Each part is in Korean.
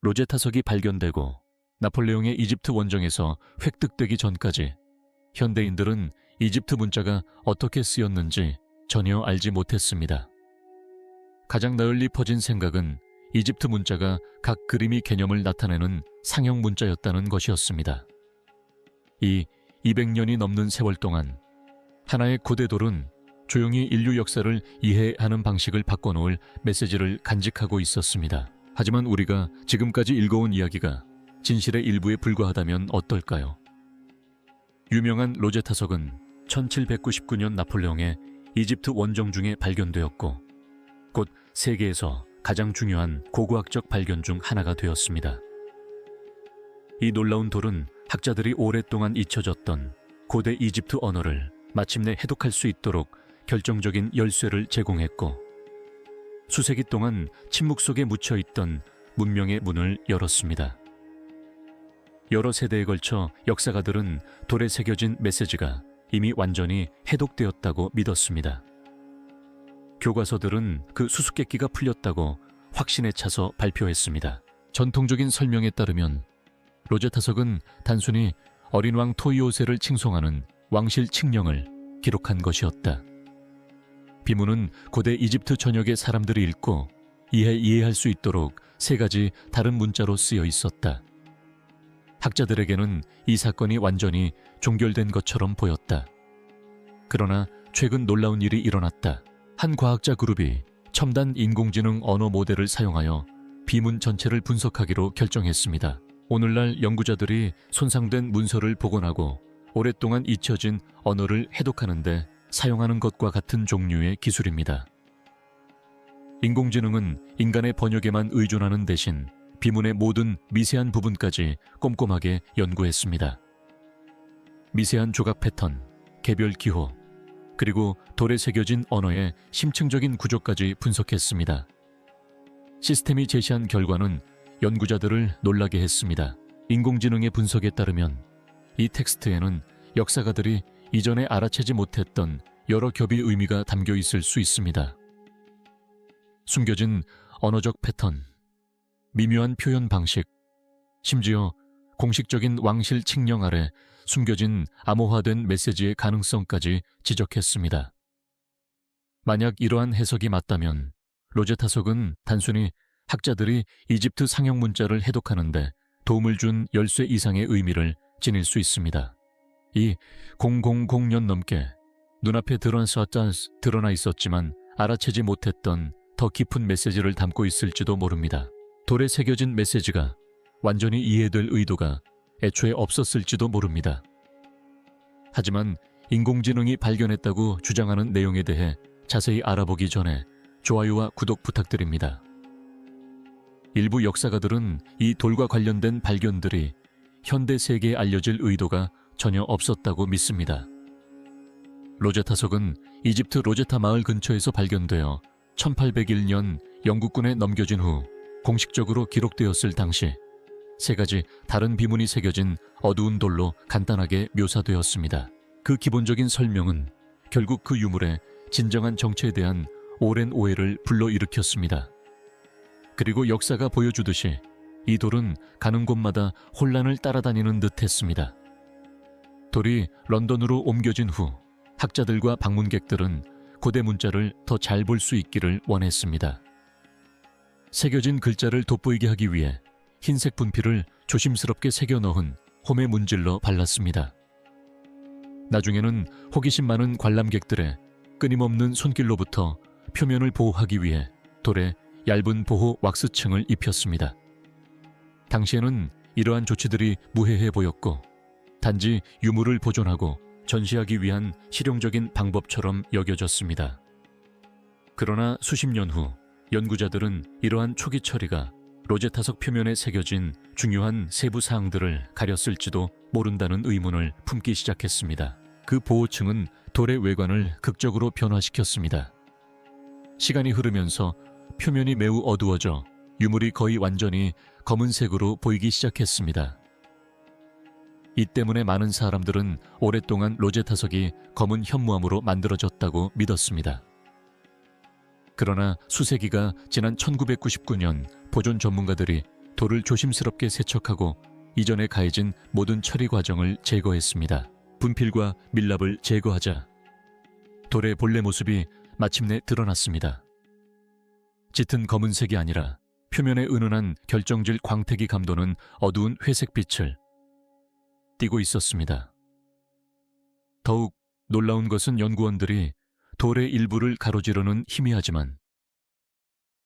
로제타석이 발견되고 나폴레옹의 이집트 원정에서 획득되기 전까지 현대인들은 이집트 문자가 어떻게 쓰였는지 전혀 알지 못했습니다. 가장 널리 퍼진 생각은 이집트 문자가 각 그림이 개념을 나타내는 상형 문자였다는 것이었습니다. 이 200년이 넘는 세월 동안 하나의 고대돌은 조용히 인류 역사를 이해하는 방식을 바꿔놓을 메시지를 간직하고 있었습니다. 하지만 우리가 지금까지 읽어온 이야기가 진실의 일부에 불과하다면 어떨까요? 유명한 로제타석은 1799년 나폴레옹의 이집트 원정 중에 발견되었고 곧 세계에서 가장 중요한 고고학적 발견 중 하나가 되었습니다. 이 놀라운 돌은 학자들이 오랫동안 잊혀졌던 고대 이집트 언어를 마침내 해독할 수 있도록 결정적인 열쇠를 제공했고 수세기 동안 침묵 속에 묻혀있던 문명의 문을 열었습니다. 여러 세대에 걸쳐 역사가들은 돌에 새겨진 메시지가 이미 완전히 해독되었다고 믿었습니다. 교과서들은 그 수수께끼가 풀렸다고 확신에 차서 발표했습니다. 전통적인 설명에 따르면 로제타석은 단순히 어린 왕 토이오세를 칭송하는 왕실 칙령을 기록한 것이었다. 비문은 고대 이집트 전역의 사람들이 읽고 이해할 수 있도록 세 가지 다른 문자로 쓰여 있었다. 학자들에게는 이 사건이 완전히 종결된 것처럼 보였다. 그러나 최근 놀라운 일이 일어났다. 한 과학자 그룹이 첨단 인공지능 언어 모델을 사용하여 비문 전체를 분석하기로 결정했습니다. 오늘날 연구자들이 손상된 문서를 복원하고 오랫동안 잊혀진 언어를 해독하는 데 사용하는 것과 같은 종류의 기술입니다. 인공지능은 인간의 번역에만 의존하는 대신 비문의 모든 미세한 부분까지 꼼꼼하게 연구했습니다. 미세한 조각 패턴, 개별 기호, 그리고 돌에 새겨진 언어의 심층적인 구조까지 분석했습니다. 시스템이 제시한 결과는 연구자들을 놀라게 했습니다. 인공지능의 분석에 따르면 이 텍스트에는 역사가들이 이전에 알아채지 못했던 여러 겹의 의미가 담겨 있을 수 있습니다. 숨겨진 언어적 패턴, 미묘한 표현 방식, 심지어 공식적인 왕실 칙령 아래 숨겨진 암호화된 메시지의 가능성까지 지적했습니다. 만약 이러한 해석이 맞다면 로제타석은 단순히 학자들이 이집트 상형 문자를 해독하는 데 도움을 준 열쇠 이상의 의미를 지닐 수 있습니다. 이 000년 넘게 눈앞에 드러나 있었지만 알아채지 못했던 더 깊은 메시지를 담고 있을지도 모릅니다. 돌에 새겨진 메시지가 완전히 이해될 의도가 애초에 없었을지도 모릅니다. 하지만 인공지능이 발견했다고 주장하는 내용에 대해 자세히 알아보기 전에 좋아요와 구독 부탁드립니다. 일부 역사가들은 이 돌과 관련된 발견들이 현대 세계에 알려질 의도가 전혀 없었다고 믿습니다. 로제타석은 이집트 로제타 마을 근처에서 발견되어 1801년 영국군에 넘겨진 후 공식적으로 기록되었을 당시 세 가지 다른 비문이 새겨진 어두운 돌로 간단하게 묘사되었습니다. 그 기본적인 설명은 결국 그 유물의 진정한 정체에 대한 오랜 오해를 불러일으켰습니다. 그리고 역사가 보여주듯이 이 돌은 가는 곳마다 혼란을 따라다니는 듯 했습니다. 돌이 런던으로 옮겨진 후 학자들과 방문객들은 고대 문자를 더 잘 볼 수 있기를 원했습니다. 새겨진 글자를 돋보이게 하기 위해 흰색 분필을 조심스럽게 새겨 넣은 홈에 문질러 발랐습니다. 나중에는 호기심 많은 관람객들의 끊임없는 손길로부터 표면을 보호하기 위해 돌에 얇은 보호 왁스층을 입혔습니다. 당시에는 이러한 조치들이 무해해 보였고 단지 유물을 보존하고 전시하기 위한 실용적인 방법처럼 여겨졌습니다. 그러나 수십 년 후 연구자들은 이러한 초기 처리가 로제타석 표면에 새겨진 중요한 세부 사항들을 가렸을지도 모른다는 의문을 품기 시작했습니다. 그 보호층은 돌의 외관을 극적으로 변화시켰습니다. 시간이 흐르면서 표면이 매우 어두워져 유물이 거의 완전히 검은색으로 보이기 시작했습니다. 이 때문에 많은 사람들은 오랫동안 로제타석이 검은 현무암으로 만들어졌다고 믿었습니다. 그러나 수세기가 지난 1999년 보존 전문가들이 돌을 조심스럽게 세척하고 이전에 가해진 모든 처리 과정을 제거했습니다. 분필과 밀랍을 제거하자 돌의 본래 모습이 마침내 드러났습니다. 짙은 검은색이 아니라 표면에 은은한 결정질 광택이 감도는 어두운 회색빛을 띠고 있었습니다. 더욱 놀라운 것은 연구원들이 돌의 일부를 가로지르는 희미하지만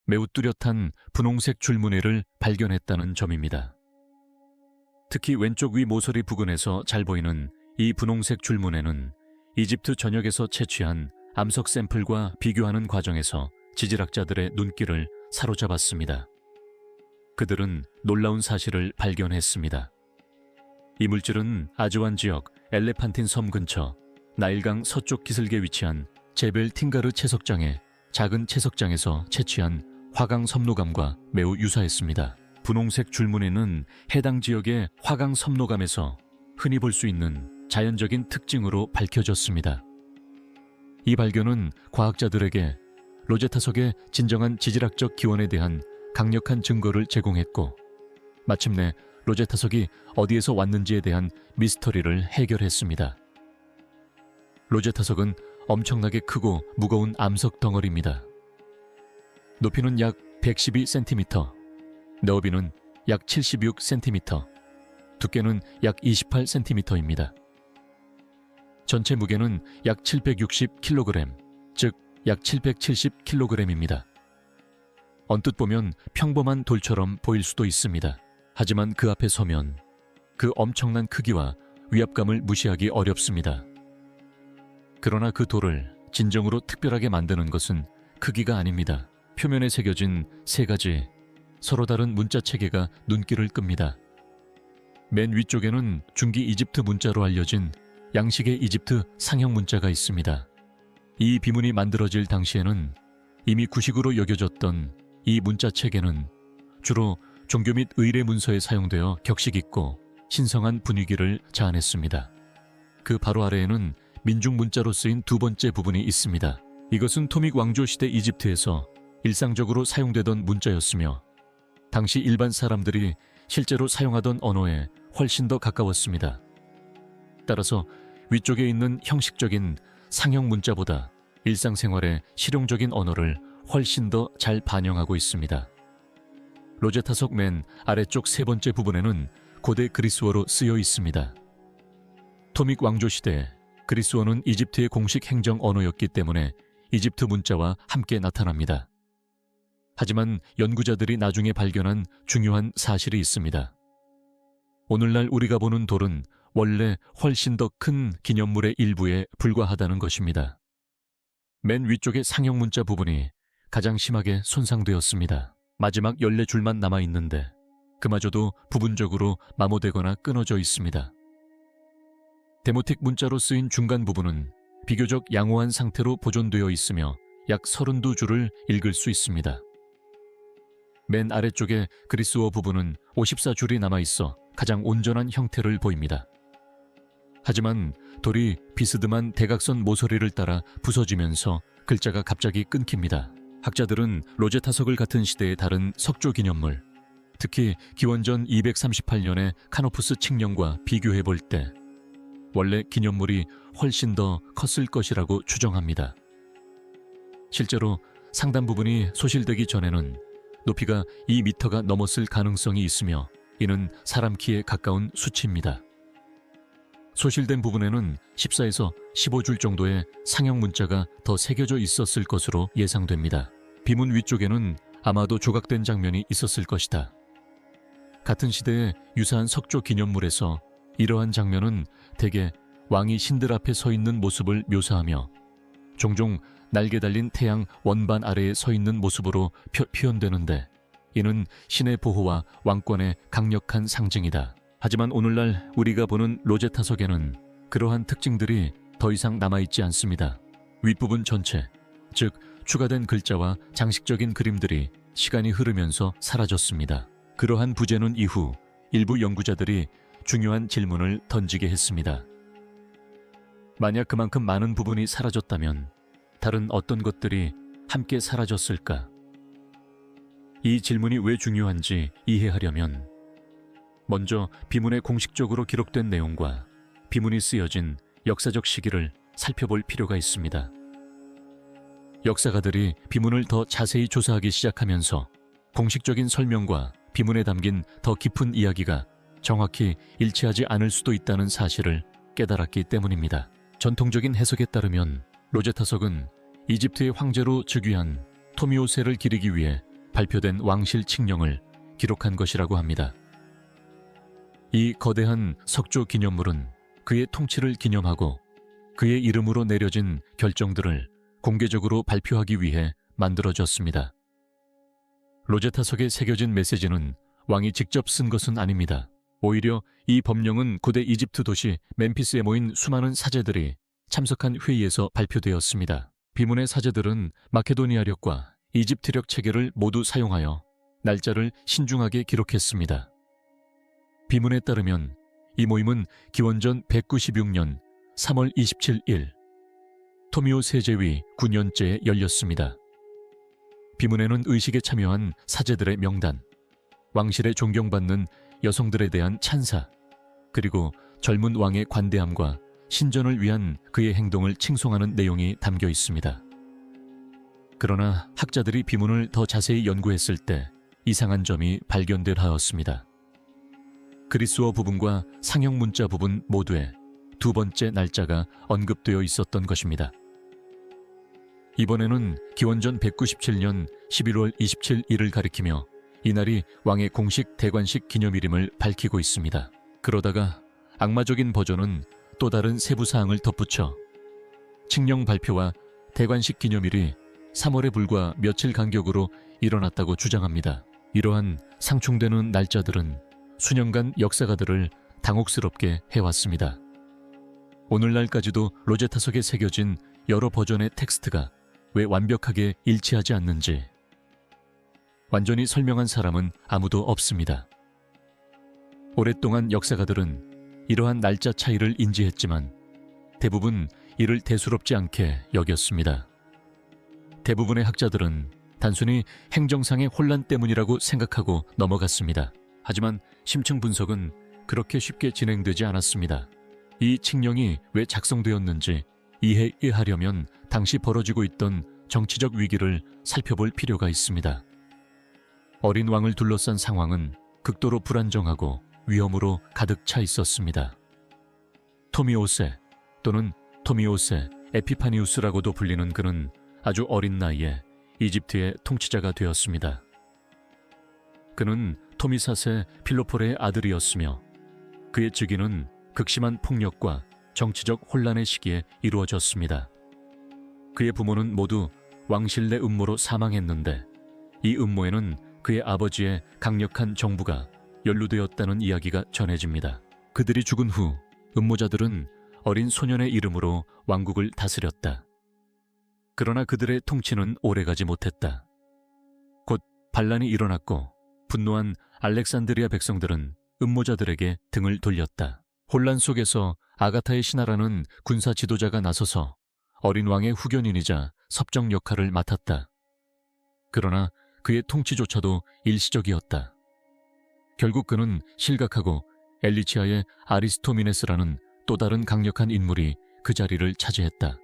매우 뚜렷한 분홍색 줄무늬를 발견했다는 점입니다. 특히 왼쪽 위 모서리 부근에서 잘 보이는 이 분홍색 줄무늬는 이집트 전역에서 채취한 암석 샘플과 비교하는 과정에서 지질학자들의 눈길을 사로잡았습니다. 그들은 놀라운 사실을 발견했습니다. 이 물질은 아즈완 지역 엘레판틴 섬 근처 나일강 서쪽 기슭에 위치한 제벨 팅가르 채석장의 작은 채석장에서 채취한 화강 섭로감과 매우 유사했습니다. 분홍색 줄무늬는 해당 지역의 화강 섭로감에서 흔히 볼 수 있는 자연적인 특징으로 밝혀졌습니다. 이 발견은 과학자들에게 로제타석의 진정한 지질학적 기원에 대한 강력한 증거를 제공했고 마침내 로제타석이 어디에서 왔는지에 대한 미스터리를 해결했습니다. 로제타석은 엄청나게 크고 무거운 암석 덩어리입니다. 높이는 약 112cm, 너비는 약 76cm, 두께는 약 28cm입니다. 전체 무게는 약 760kg, 즉 약 770kg입니다. 언뜻 보면 평범한 돌처럼 보일 수도 있습니다. 하지만 그 앞에 서면 그 엄청난 크기와 위압감을 무시하기 어렵습니다. 그러나 그 돌을 진정으로 특별하게 만드는 것은 크기가 아닙니다. 표면에 새겨진 세 가지 서로 다른 문자 체계가 눈길을 끕니다. 맨 위쪽에는 중기 이집트 문자로 알려진 양식의 이집트 상형 문자가 있습니다. 이 비문이 만들어질 당시에는 이미 구식으로 여겨졌던 이 문자 체계는 주로 종교 및 의례 문서에 사용되어 격식 있고 신성한 분위기를 자아냈습니다. 그 바로 아래에는 민중 문자로 쓰인 두 번째 부분이 있습니다. 이것은 토믹 왕조 시대 이집트에서 일상적으로 사용되던 문자였으며 당시 일반 사람들이 실제로 사용하던 언어에 훨씬 더 가까웠습니다. 따라서 위쪽에 있는 형식적인 상형 문자보다 일상생활의 실용적인 언어를 훨씬 더 잘 반영하고 있습니다. 로제타석 맨 아래쪽 세 번째 부분에는 고대 그리스어로 쓰여 있습니다. 토믹 왕조 시대 그리스어는 이집트의 공식 행정 언어였기 때문에 이집트 문자와 함께 나타납니다. 하지만 연구자들이 나중에 발견한 중요한 사실이 있습니다. 오늘날 우리가 보는 돌은 원래 훨씬 더 큰 기념물의 일부에 불과하다는 것입니다. 맨 위쪽의 상형 문자 부분이 가장 심하게 손상되었습니다. 마지막 14줄만 남아있는데 그마저도 부분적으로 마모되거나 끊어져 있습니다. 데모틱 문자로 쓰인 중간 부분은 비교적 양호한 상태로 보존되어 있으며 약 32줄을 읽을 수 있습니다. 맨 아래쪽의 그리스어 부분은 54줄이 남아있어 가장 온전한 형태를 보입니다. 하지만 돌이 비스듬한 대각선 모서리를 따라 부서지면서 글자가 갑자기 끊깁니다. 학자들은 로제타석을 같은 시대의 다른 석조 기념물, 특히 기원전 238년의 카노푸스 칙령과 비교해 볼 때 원래 기념물이 훨씬 더 컸을 것이라고 추정합니다. 실제로 상단 부분이 소실되기 전에는 높이가 2m가 넘었을 가능성이 있으며 이는 사람 키에 가까운 수치입니다. 소실된 부분에는 14에서 15줄 정도의 상형 문자가 더 새겨져 있었을 것으로 예상됩니다. 비문 위쪽에는 아마도 조각된 장면이 있었을 것이다. 같은 시대의 유사한 석조 기념물에서 이러한 장면은 대개 왕이 신들 앞에 서 있는 모습을 묘사하며 종종 날개 달린 태양 원반 아래에 서 있는 모습으로 표현되는데 이는 신의 보호와 왕권의 강력한 상징이다. 하지만 오늘날 우리가 보는 로제타석에는 그러한 특징들이 더 이상 남아있지 않습니다. 윗부분 전체, 즉 추가된 글자와 장식적인 그림들이 시간이 흐르면서 사라졌습니다. 그러한 부재는 이후 일부 연구자들이 중요한 질문을 던지게 했습니다. 만약 그만큼 많은 부분이 사라졌다면 다른 어떤 것들이 함께 사라졌을까? 이 질문이 왜 중요한지 이해하려면 먼저 비문에 공식적으로 기록된 내용과 비문이 쓰여진 역사적 시기를 살펴볼 필요가 있습니다. 역사가들이 비문을 더 자세히 조사하기 시작하면서 공식적인 설명과 비문에 담긴 더 깊은 이야기가 정확히 일치하지 않을 수도 있다는 사실을 깨달았기 때문입니다. 전통적인 해석에 따르면 로제타석은 이집트의 황제로 즉위한 토미오세를 기리기 위해 발표된 왕실 칙령을 기록한 것이라고 합니다. 이 거대한 석조 기념물은 그의 통치를 기념하고 그의 이름으로 내려진 결정들을 공개적으로 발표하기 위해 만들어졌습니다. 로제타석에 새겨진 메시지는 왕이 직접 쓴 것은 아닙니다. 오히려 이 법령은 고대 이집트 도시 멤피스에 모인 수많은 사제들이 참석한 회의에서 발표되었습니다. 비문의 사제들은 마케도니아력과 이집트력 체계를 모두 사용하여 날짜를 신중하게 기록했습니다. 비문에 따르면 이 모임은 기원전 196년 3월 27일 토미오 세제위 9년째에 열렸습니다. 비문에는 의식에 참여한 사제들의 명단, 왕실에 존경받는 여성들에 대한 찬사, 그리고 젊은 왕의 관대함과 신전을 위한 그의 행동을 칭송하는 내용이 담겨 있습니다. 그러나 학자들이 비문을 더 자세히 연구했을 때 이상한 점이 발견될 하였습니다. 그리스어 부분과 상형 문자 부분 모두에 두 번째 날짜가 언급되어 있었던 것입니다. 이번에는 기원전 197년 11월 27일을 가리키며 이날이 왕의 공식 대관식 기념일임을 밝히고 있습니다. 그러다가 악마적인 버전은 또 다른 세부 사항을 덧붙여 칙령 발표와 대관식 기념일이 3월에 불과 며칠 간격으로 일어났다고 주장합니다. 이러한 상충되는 날짜들은 수년간 역사가들을 당혹스럽게 해왔습니다. 오늘날까지도 로제타석에 새겨진 여러 버전의 텍스트가 왜 완벽하게 일치하지 않는지 완전히 설명한 사람은 아무도 없습니다. 오랫동안 역사가들은 이러한 날짜 차이를 인지했지만 대부분 이를 대수롭지 않게 여겼습니다. 대부분의 학자들은 단순히 행정상의 혼란 때문이라고 생각하고 넘어갔습니다. 하지만 심층 분석은 그렇게 쉽게 진행되지 않았습니다. 이 칙령이 왜 작성되었는지 이해하려면 당시 벌어지고 있던 정치적 위기를 살펴볼 필요가 있습니다. 어린 왕을 둘러싼 상황은 극도로 불안정하고 위험으로 가득 차 있었습니다. 토미오세 또는 토미오세 에피파니우스라고도 불리는 그는 아주 어린 나이에 이집트의 통치자가 되었습니다. 그는 토미사세 필로포레의 아들이었으며 그의 즉위는 극심한 폭력과 정치적 혼란의 시기에 이루어졌습니다. 그의 부모는 모두 왕실 내 음모로 사망했는데 이 음모에는 그의 아버지의 강력한 정부가 연루되었다는 이야기가 전해집니다. 그들이 죽은 후 음모자들은 어린 소년의 이름으로 왕국을 다스렸다. 그러나 그들의 통치는 오래가지 못했다. 곧 반란이 일어났고 분노한 알렉산드리아 백성들은 음모자들에게 등을 돌렸다. 혼란 속에서 아가타의 신하라는 군사 지도자가 나서서 어린 왕의 후견인이자 섭정 역할을 맡았다. 그러나 그의 통치조차도 일시적이었다. 결국 그는 실각하고 엘리치아의 아리스토미네스라는 또 다른 강력한 인물이 그 자리를 차지했다.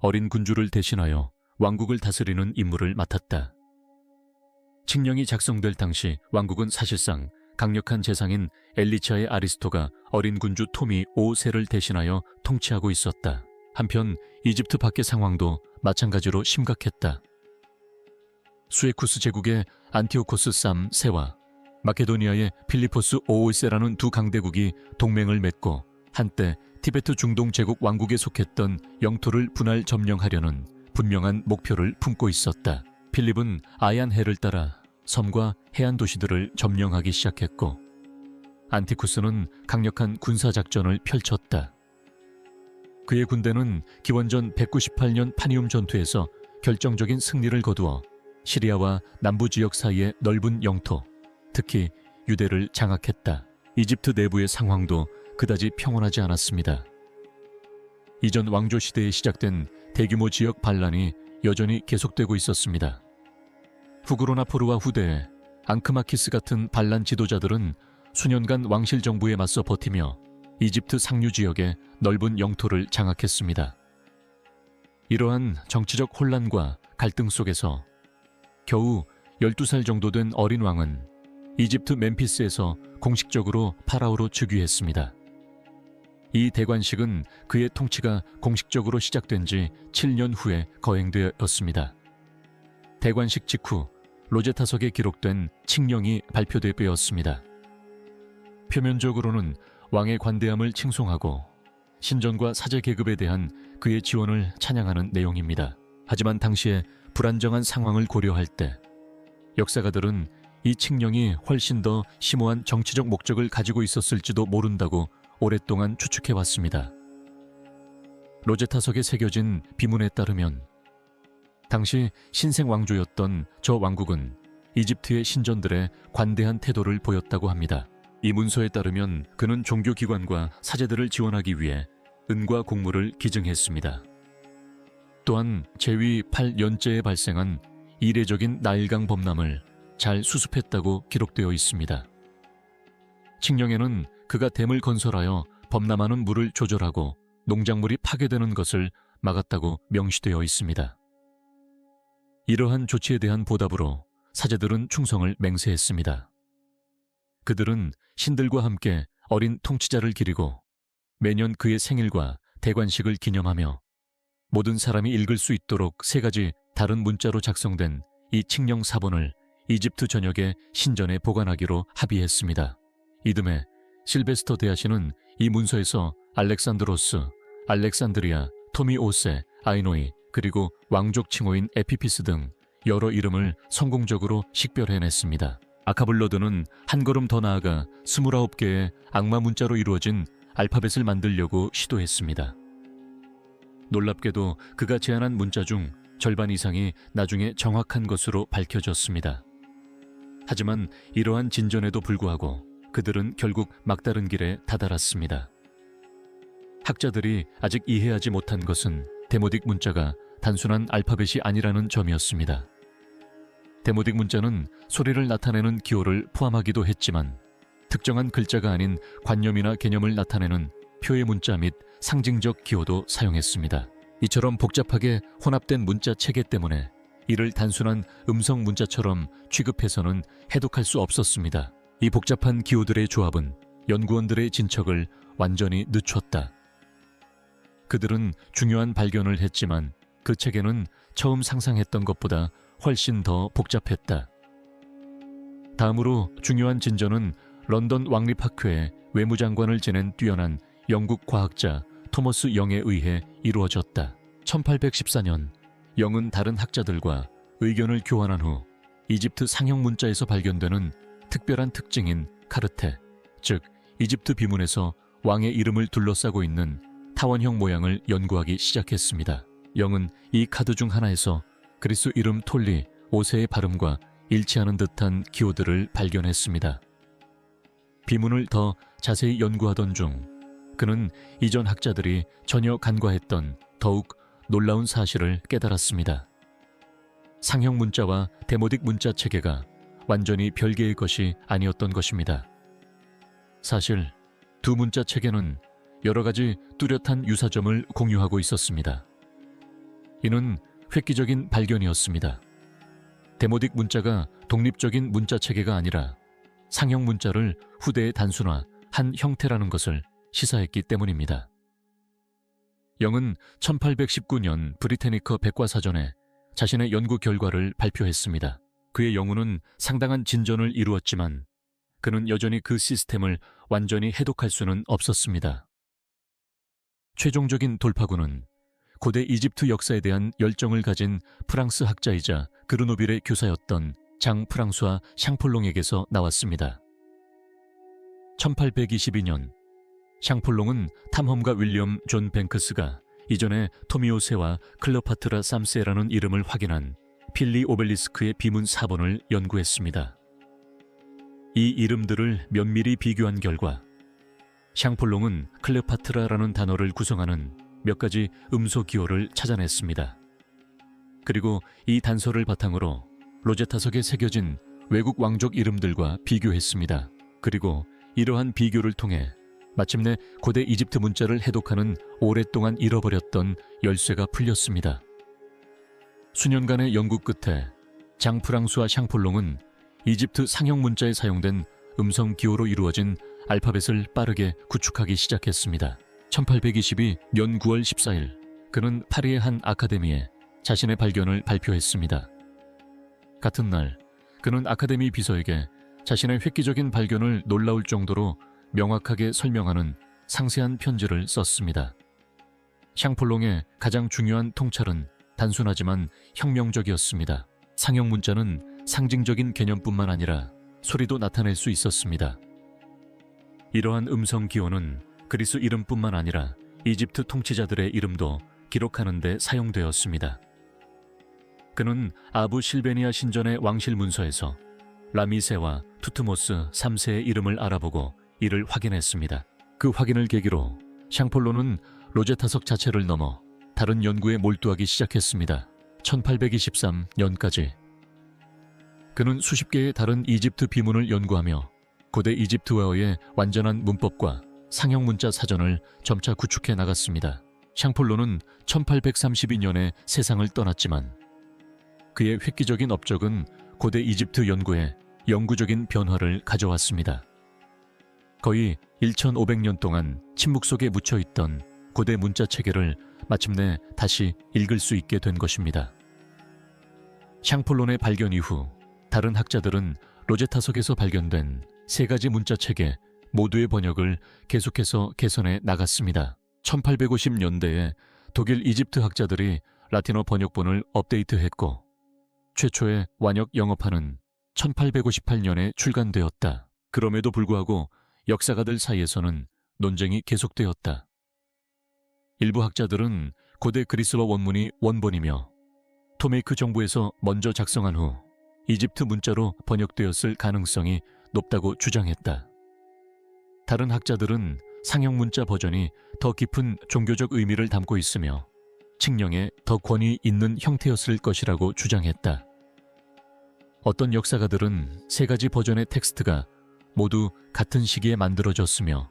어린 군주를 대신하여 왕국을 다스리는 임무를 맡았다. 칙령이 작성될 당시 왕국은 사실상 강력한 재상인 엘리차의 아리스토가 어린 군주 토미 5세를 대신하여 통치하고 있었다. 한편 이집트 밖의 상황도 마찬가지로 심각했다. 수에쿠스 제국의 안티오코스 3세와 마케도니아의 필리포스 5세라는 두 강대국이 동맹을 맺고 한때 티베트 중동 제국 왕국에 속했던 영토를 분할 점령하려는 분명한 목표를 품고 있었다. 필립은 아얀해를 따라 섬과 해안 도시들을 점령하기 시작했고 안티쿠스는 강력한 군사작전을 펼쳤다. 그의 군대는 기원전 198년 파니움 전투에서 결정적인 승리를 거두어 시리아와 남부 지역 사이의 넓은 영토, 특히 유대를 장악했다. 이집트 내부의 상황도 그다지 평온하지 않았습니다. 이전 왕조 시대에 시작된 대규모 지역 반란이 여전히 계속되고 있었습니다. 후그로나포르와 후대에 앙크마키스 같은 반란 지도자들은 수년간 왕실 정부에 맞서 버티며 이집트 상류 지역의 넓은 영토를 장악했습니다. 이러한 정치적 혼란과 갈등 속에서 겨우 12살 정도 된 어린 왕은 이집트 멤피스에서 공식적으로 파라오로 즉위했습니다. 이 대관식은 그의 통치가 공식적으로 시작된 지 7년 후에 거행되었습니다. 대관식 직후 로제타석에 기록된 칙령이 발표되었습니다. 표면적으로는 왕의 관대함을 칭송하고 신전과 사제 계급에 대한 그의 지원을 찬양하는 내용입니다. 하지만 당시의 불안정한 상황을 고려할 때 역사가들은 이 칙령이 훨씬 더 심오한 정치적 목적을 가지고 있었을지도 모른다고 오랫동안 추측해왔습니다. 로제타석에 새겨진 비문에 따르면 당시 신생 왕조였던 저 왕국은 이집트의 신전들에 관대한 태도를 보였다고 합니다. 이 문서에 따르면 그는 종교기관과 사제들을 지원하기 위해 은과 곡물을 기증했습니다. 또한 제위 8년째에 발생한 이례적인 나일강 범람을 잘 수습했다고 기록되어 있습니다. 칙령에는 그가 댐을 건설하여 범람하는 물을 조절하고 농작물이 파괴되는 것을 막았다고 명시되어 있습니다. 이러한 조치에 대한 보답으로 사제들은 충성을 맹세했습니다. 그들은 신들과 함께 어린 통치자를 기리고 매년 그의 생일과 대관식을 기념하며 모든 사람이 읽을 수 있도록 3가지 다른 문자로 작성된 이 칙령 사본을 이집트 전역의 신전에 보관하기로 합의했습니다. 이듬해 실베스터 대하시는 이 문서에서 알렉산드로스, 알렉산드리아, 토미 5세, 아이노이, 그리고 왕족 칭호인 에피피스 등 여러 이름을 성공적으로 식별해냈습니다. 아카블러드는 한 걸음 더 나아가 29개의 악마 문자로 이루어진 알파벳을 만들려고 시도했습니다. 놀랍게도 그가 제안한 문자 중 절반 이상이 나중에 정확한 것으로 밝혀졌습니다. 하지만 이러한 진전에도 불구하고 그들은 결국 막다른 길에 다다랐습니다. 학자들이 아직 이해하지 못한 것은 데모딕 문자가 단순한 알파벳이 아니라는 점이었습니다. 데모딕 문자는 소리를 나타내는 기호를 포함하기도 했지만 특정한 글자가 아닌 관념이나 개념을 나타내는 표의 문자 및 상징적 기호도 사용했습니다. 이처럼 복잡하게 혼합된 문자 체계 때문에 이를 단순한 음성 문자처럼 취급해서는 해독할 수 없었습니다. 이 복잡한 기호들의 조합은 연구원들의 진척을 완전히 늦췄다. 그들은 중요한 발견을 했지만 그 체계는 처음 상상했던 것보다 훨씬 더 복잡했다. 다음으로 중요한 진전은 런던 왕립학회의 외무장관을 지낸 뛰어난 영국 과학자 토머스 영에 의해 이루어졌다. 1814년 영은 다른 학자들과 의견을 교환한 후 이집트 상형 문자에서 발견되는 특별한 특징인 카르테, 즉 이집트 비문에서 왕의 이름을 둘러싸고 있는 타원형 모양을 연구하기 시작했습니다. 영은 이 카드 중 하나에서 그리스 이름 톨리 5세의 발음과 일치하는 듯한 기호들을 발견했습니다. 비문을 더 자세히 연구하던 중 그는 이전 학자들이 전혀 간과했던 더욱 놀라운 사실을 깨달았습니다. 상형 문자와 데모딕 문자 체계가 완전히 별개의 것이 아니었던 것입니다. 사실 두 문자 체계는 여러 가지 뚜렷한 유사점을 공유하고 있었습니다. 이는 획기적인 발견이었습니다. 데모딕 문자가 독립적인 문자 체계가 아니라 상형 문자를 후대에 단순화한 형태라는 것을 시사했기 때문입니다. 영은 1819년 브리테니커 백과사전에 자신의 연구 결과를 발표했습니다. 그의 연구는 상당한 진전을 이루었지만 그는 여전히 그 시스템을 완전히 해독할 수는 없었습니다. 최종적인 돌파구는 고대 이집트 역사에 대한 열정을 가진 프랑스 학자이자 그르노빌의 교사였던 장 프랑수아 샹폴롱에게서 나왔습니다. 1822년 샹폴롱은 탐험가 윌리엄 존 뱅크스가 이전에 토미오세와 클레오파트라 삼세라는 이름을 확인한 필리 오벨리스크의 비문 4번을 연구했습니다. 이 이름들을 면밀히 비교한 결과 샹폴롱은 클레오파트라라는 단어를 구성하는 몇 가지 음소 기호를 찾아냈습니다. 그리고 이 단서를 바탕으로 로제타석에 새겨진 외국 왕족 이름들과 비교했습니다. 그리고 이러한 비교를 통해 마침내 고대 이집트 문자를 해독하는 오랫동안 잃어버렸던 열쇠가 풀렸습니다. 수년간의 연구 끝에 장 프랑수아 샹폴롱은 이집트 상형 문자에 사용된 음성 기호로 이루어진 알파벳을 빠르게 구축하기 시작했습니다. 1822년 9월 14일 그는 파리의 한 아카데미에 자신의 발견을 발표했습니다. 같은 날 그는 아카데미 비서에게 자신의 획기적인 발견을 놀라울 정도로 명확하게 설명하는 상세한 편지를 썼습니다. 샹폴롱의 가장 중요한 통찰은 단순하지만 혁명적이었습니다. 상형 문자는 상징적인 개념뿐만 아니라 소리도 나타낼 수 있었습니다. 이러한 음성 기호는 그리스 이름뿐만 아니라 이집트 통치자들의 이름도 기록하는 데 사용되었습니다. 그는 아부 실베니아 신전의 왕실 문서에서 라미세와 투트모스 3세의 이름을 알아보고 이를 확인했습니다. 그 확인을 계기로 샹폴로는 로제타석 자체를 넘어 다른 연구에 몰두하기 시작했습니다. 1823년까지 그는 수십 개의 다른 이집트 비문을 연구하며 고대 이집트어의 완전한 문법과 상형 문자 사전을 점차 구축해 나갔습니다. 샹폴로는 1832년에 세상을 떠났지만 그의 획기적인 업적은 고대 이집트 연구에 영구적인 변화를 가져왔습니다. 거의 1500년 동안 침묵 속에 묻혀있던 고대 문자 체계를 마침내 다시 읽을 수 있게 된 것입니다. 샹폴론의 발견 이후 다른 학자들은 로제타석에서 발견된 3가지 문자 체계 모두의 번역을 계속해서 개선해 나갔습니다. 1850년대에 독일 이집트 학자들이 라틴어 번역본을 업데이트했고 최초의 완역 영어판은 1858년에 출간되었다. 그럼에도 불구하고 역사가들 사이에서는 논쟁이 계속되었다. 일부 학자들은 고대 그리스어 원문이 원본이며 토메이크 정부에서 먼저 작성한 후 이집트 문자로 번역되었을 가능성이 높다고 주장했다. 다른 학자들은 상형 문자 버전이 더 깊은 종교적 의미를 담고 있으며 칙령에 더 권위 있는 형태였을 것이라고 주장했다. 어떤 역사가들은 3가지 버전의 텍스트가 모두 같은 시기에 만들어졌으며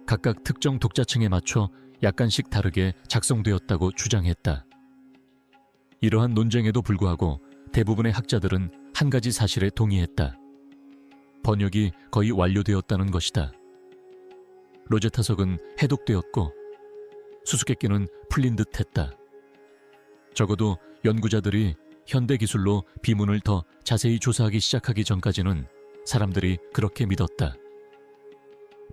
각각 특정 독자층에 맞춰 약간씩 다르게 작성되었다고 주장했다. 이러한 논쟁에도 불구하고 대부분의 학자들은 한 가지 사실에 동의했다. 번역이 거의 완료되었다는 것이다. 로제타석은 해독되었고 수수께끼는 풀린 듯 했다. 적어도 연구자들이 현대 기술로 비문을 더 자세히 조사하기 시작하기 전까지는 사람들이 그렇게 믿었다.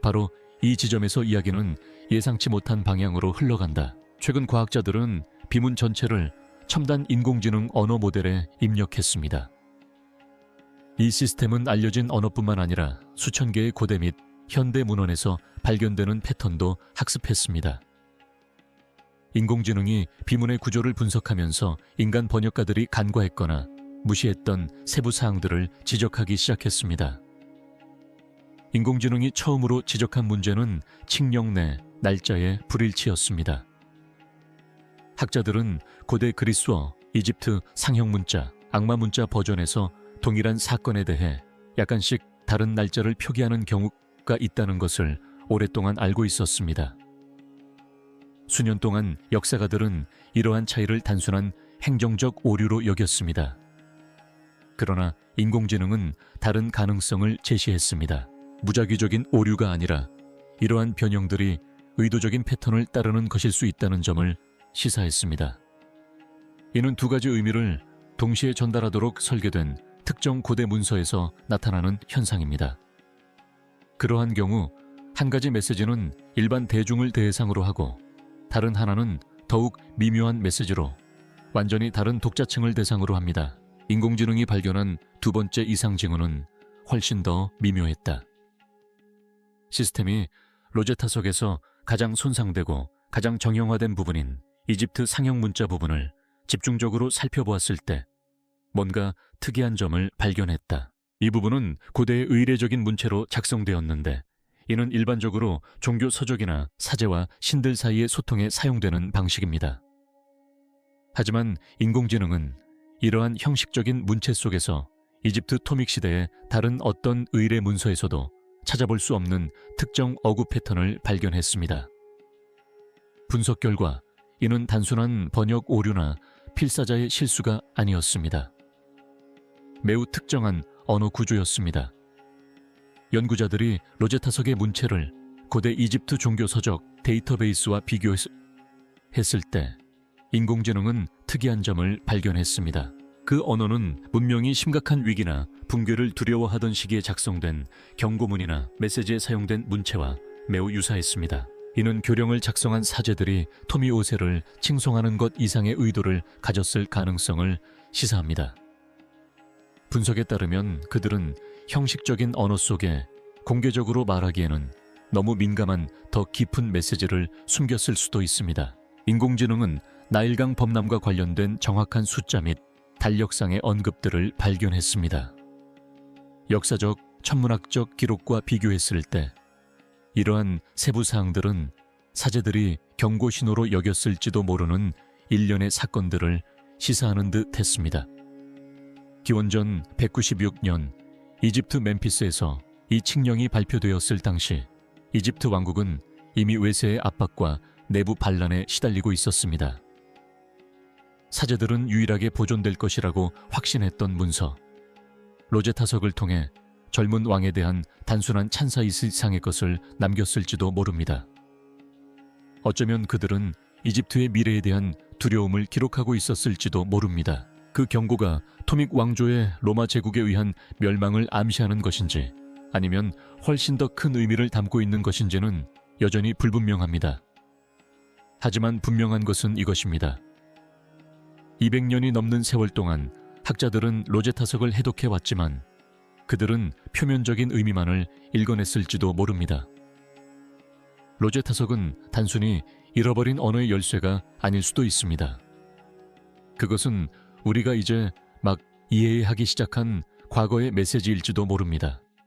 바로 이 지점에서 이야기는 예상치 못한 방향으로 흘러간다. 최근 과학자들은 비문 전체를 첨단 인공지능 언어 모델에 입력했습니다. 이 시스템은 알려진 언어뿐만 아니라 수천 개의 고대 및 현대 문헌에서 발견되는 패턴도 학습했습니다. 인공지능이 비문의 구조를 분석하면서 인간 번역가들이 간과했거나 무시했던 세부 사항들을 지적하기 시작했습니다. 인공지능이 처음으로 지적한 문제는 칙령 내 날짜의 불일치였습니다. 학자들은 고대 그리스어, 이집트 상형 문자, 악마 문자 버전에서 동일한 사건에 대해 약간씩 다른 날짜를 표기하는 경우가 있다는 것을 오랫동안 알고 있었습니다. 수년 동안 역사가들은 이러한 차이를 단순한 행정적 오류로 여겼습니다. 그러나 인공지능은 다른 가능성을 제시했습니다. 무작위적인 오류가 아니라 이러한 변형들이 의도적인 패턴을 따르는 것일 수 있다는 점을 시사했습니다. 이는 두 가지 의미를 동시에 전달하도록 설계된 특정 고대 문서에서 나타나는 현상입니다. 그러한 경우 한 가지 메시지는 일반 대중을 대상으로 하고 다른 하나는 더욱 미묘한 메시지로 완전히 다른 독자층을 대상으로 합니다. 인공지능이 발견한 두 번째 이상 징후는 훨씬 더 미묘했다. 시스템이 로제타석에서 가장 손상되고 가장 정형화된 부분인 이집트 상형 문자 부분을 집중적으로 살펴보았을 때 뭔가 특이한 점을 발견했다. 이 부분은 고대의 의례적인 문체로 작성되었는데 이는 일반적으로 종교 서적이나 사제와 신들 사이의 소통에 사용되는 방식입니다. 하지만 인공지능은 이러한 형식적인 문체 속에서 이집트 토믹 시대의 다른 어떤 의례 문서에서도 찾아볼 수 없는 특정 어구 패턴을 발견했습니다. 분석 결과 이는 단순한 번역 오류나 필사자의 실수가 아니었습니다. 매우 특정한 언어 구조였습니다. 연구자들이 로제타석의 문체를 고대 이집트 종교 서적 데이터베이스와 비교했을 때 인공지능은 특이한 점을 발견했습니다. 그 언어는 문명이 심각한 위기나 붕괴를 두려워하던 시기에 작성된 경고문이나 메시지에 사용된 문체와 매우 유사했습니다. 이는 교령을 작성한 사제들이 토미 5세를 칭송하는 것 이상의 의도를 가졌을 가능성을 시사합니다. 분석에 따르면 그들은 형식적인 언어 속에 공개적으로 말하기에는 너무 민감한 더 깊은 메시지를 숨겼을 수도 있습니다. 인공지능은 나일강 범람과 관련된 정확한 숫자 및 달력상의 언급들을 발견했습니다. 역사적, 천문학적 기록과 비교했을 때 이러한 세부 사항들은 사제들이 경고 신호로 여겼을지도 모르는 일련의 사건들을 시사하는 듯 했습니다. 기원전 196년 이집트 멤피스에서 이 칙령이 발표되었을 당시 이집트 왕국은 이미 외세의 압박과 내부 반란에 시달리고 있었습니다. 사제들은 유일하게 보존될 것이라고 확신했던 문서, 로제타석을 통해 젊은 왕에 대한 단순한 찬사 이상의 것을 남겼을지도 모릅니다. 어쩌면 그들은 이집트의 미래에 대한 두려움을 기록하고 있었을지도 모릅니다. 그 경고가 토믹 왕조의 로마 제국에 의한 멸망을 암시하는 것인지 아니면 훨씬 더 큰 의미를 담고 있는 것인지는 여전히 불분명합니다. 하지만 분명한 것은 이것입니다. 200년이 넘는 세월 동안 학자들은 로제타석을 해독해왔지만 그들은 표면적인 의미만을 읽어냈을지도 모릅니다. 로제타석은 단순히 잃어버린 언어의 열쇠가 아닐 수도 있습니다. 그것은 우리가 이제 막 이해하기 시작한 과거의 메시지일지도 모릅니다.